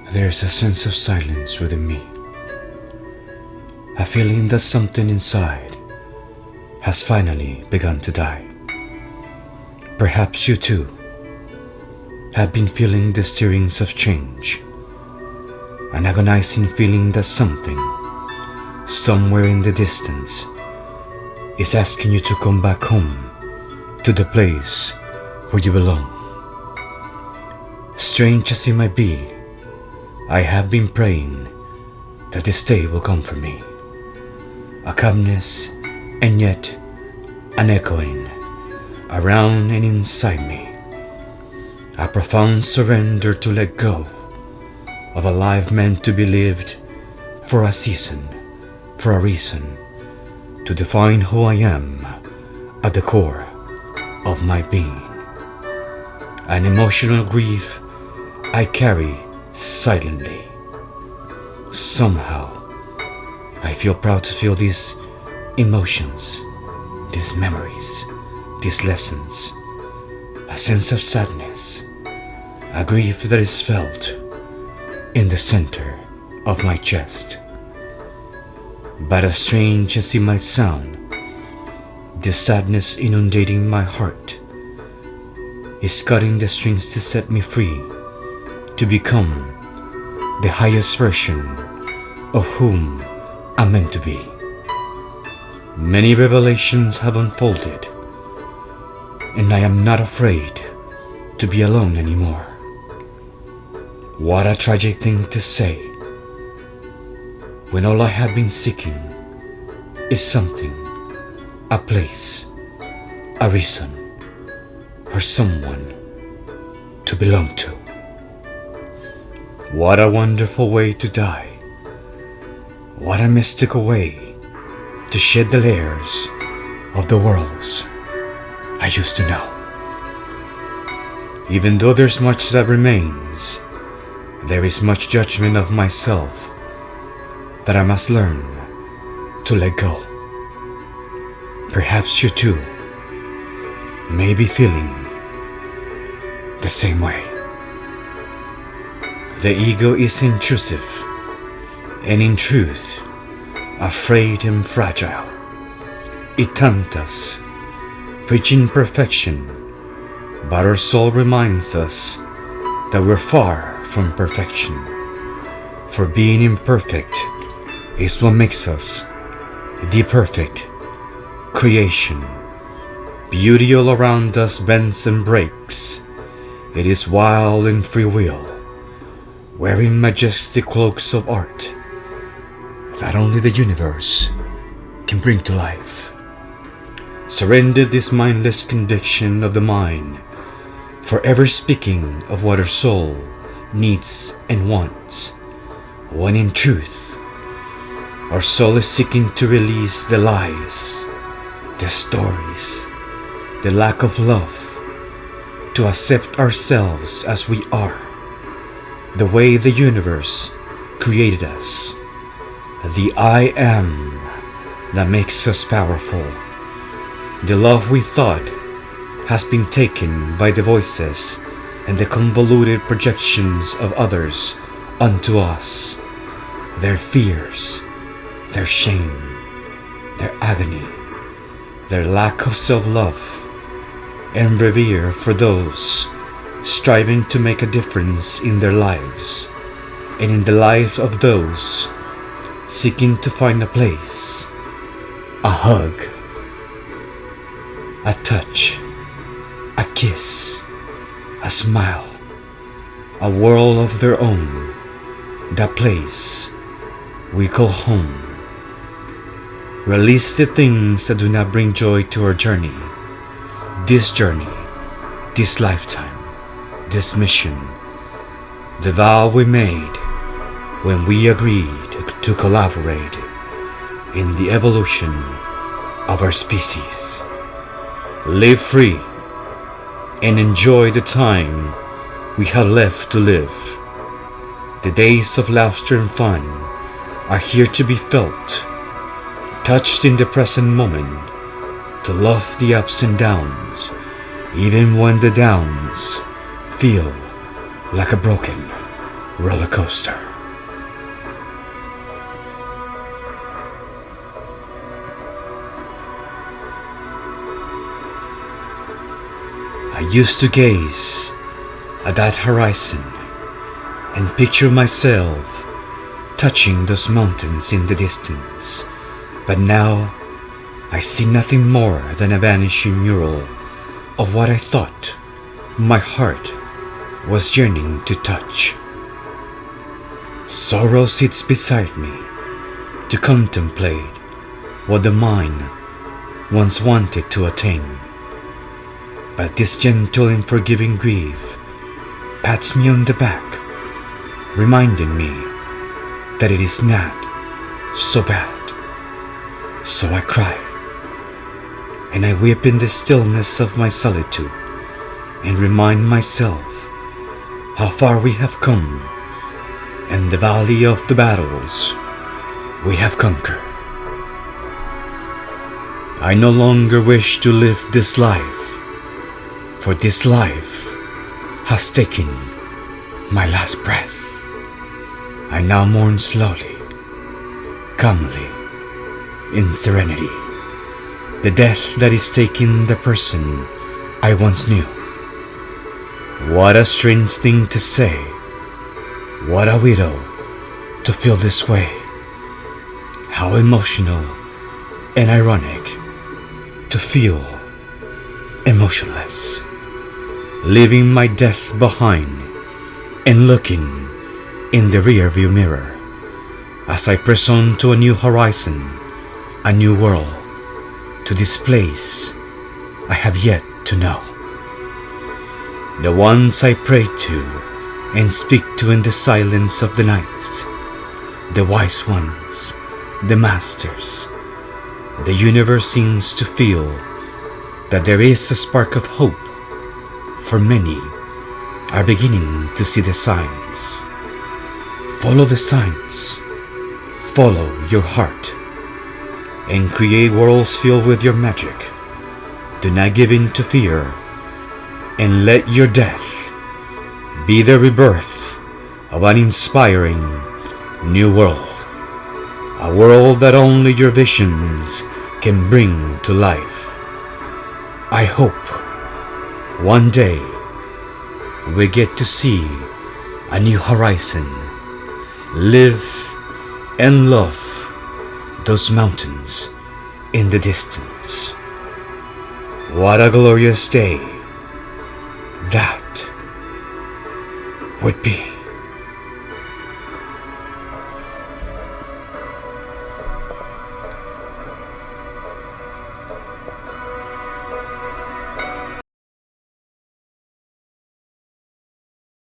There's a sense of silence within me, a feeling that something inside has finally begun to die. Perhaps you too have been feeling the stirrings of change, an agonizing feeling that something, somewhere in the distance, is asking you to come back home to the place where you belong. Strange as it might be, I have been praying that this day will come for me. A calmness and yet an echoing around and inside me. A profound surrender to let go of a life meant to be lived for a season, for a reason, to define who I am at the core of my being. An emotional grief I carry silently. Somehow, I feel proud to feel these emotions, these memories, these lessons, a sense of sadness, a grief that is felt in the center of my chest. But as strange as it might sound, the sadness inundating my heart is cutting the strings to set me free, to become the highest version of whom I'm meant to be. Many revelations have unfolded, and I am not afraid to be alone anymore. What a tragic thing to say, when all I have been seeking is something, a place, a reason, or someone to belong to. What a wonderful way to die. What a mystical way to shed the layers of the worlds I used to know. Even though there's much that remains, there is much judgment of myself that I must learn to let go. Perhaps you too may be feeling the same way. The ego is intrusive and in truth afraid and fragile. It tempts us, preaching perfection, but our soul reminds us that we're far from perfection. For being imperfect is what makes us the perfect creation. Beauty all around us bends and breaks. It is wild and free will, wearing majestic cloaks of art that only the universe can bring to life. Surrender this mindless conviction of the mind, forever speaking of what our soul needs and wants, when in truth our soul is seeking to release the lies, the stories, the lack of love, to accept ourselves as we are, the way the universe created us, the I am that makes us powerful. The love we thought has been taken by the voices and the convoluted projections of others unto us, their fears, their shame, their agony, their lack of self-love, and revere for those striving to make a difference in their lives and in the life of those seeking to find a place, a hug, a touch, a kiss, a smile, a world of their own, that place we call home. Release the things that do not bring joy to our journey, this lifetime, this mission, the vow we made when we agreed to collaborate in the evolution of our species. Live free and enjoy the time we have left to live. The days of laughter and fun are here to be felt, touched in the present moment, to love the ups and downs, even when the downs feel like a broken roller coaster. I used to gaze at that horizon and picture myself touching those mountains in the distance, but now I see nothing more than a vanishing mural of what I thought my heart was yearning to touch. Sorrow sits beside me to contemplate what the mind once wanted to attain. But this gentle and forgiving grief pats me on the back, reminding me that it is not so bad. So I cry, and I weep in the stillness of my solitude, and remind myself how far we have come, and the valley of the battles we have conquered. I no longer wish to live this life, for this life has taken my last breath. I now mourn slowly, calmly, in serenity, the death that is taking the person I once knew. What a strange thing to say, what a widow to feel this way. How emotional and ironic to feel emotionless, leaving my death behind and looking in the rearview mirror as I press on to a new horizon, a new world, to this place I have yet to know. The ones I pray to and speak to in the silence of the night, the wise ones, the masters. The universe seems to feel that there is a spark of hope, for many are beginning to see the signs. Follow the signs, follow your heart, and create worlds filled with your magic. Do not give in to fear, and let your death be the rebirth of an inspiring new world. A world that only your visions can bring to life. I hope one day we get to see a new horizon, live and love those mountains in the distance. What a glorious day that would be.